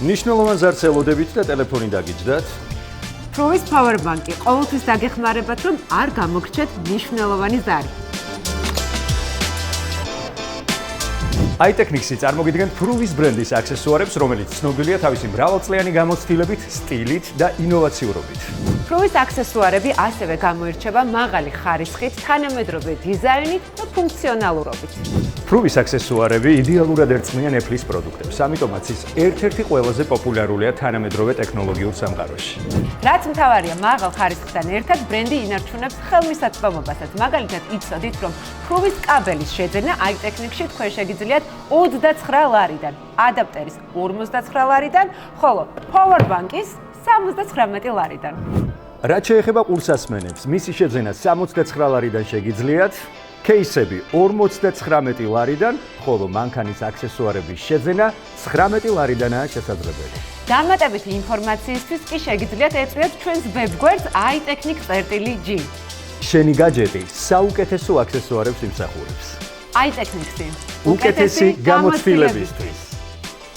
ნიშნულოვან ზარს ელოდებით და ტელეფონი დაგიჯდათ. Pruvis Powerbank-ი ყოველთვის დაგეხმარებათ, რომ არ გამოგრჩეთ მნიშვნელოვანი ზარი. iTechnics-ი წარმოგიდგენთ Pruvis ბრენდის აქსესუარებს, რომელიც ცნობილია თავისი მრავალწლიანი გამოცდილებით, სტილით და ინოვაციურობით. Pruvis აქსესუარები ასევე გამოირჩევა მაღალი ხარისხით, თანამედროვე დიზაინით და ფუნქციონალურობით. Pruvis აქსესუარები იდეალურად ერწყმიან Apple-ის პროდუქტებს, ამიტომაც ის ერთ-ერთი ყველაზე პოპულარულია თანამედროვე ტექნოლოგიურ სამყაროში. რაც მთავარია, მაღალ ხარისხთან ერთად ბრენდი ინარჩუნებს ხელმისაწვდომობასაც. მაგალითად, იცოდით, რომ Pruvis კაბელის შეძენა iTechnics-ში თქვენ შეგიძლიათ 29 ლარიდან, ადაპტერის 59 ლარიდან, ხოლო Powerbank-ის 79 ლარიდან. რაც შეეხება ყურსასმენებს, მისი შეძენა 69 ლარიდან შეგიძლიათ, кейსები 59 ლარიდან, ხოლო მანქანის აქსესუარების შეძენა 19 ლარიდანაა შესაძლებელი. დამატებითი ინფორმაციისთვის კი შეგიძლიათ ეწვიოთ ჩვენს ვებგვერდს iTechnics.g. შენი გაჯეტი საუკეთესო აქსესუარებს იმსახურებს. iTechnics-ი უკეთესი გამოცდილებისთვის.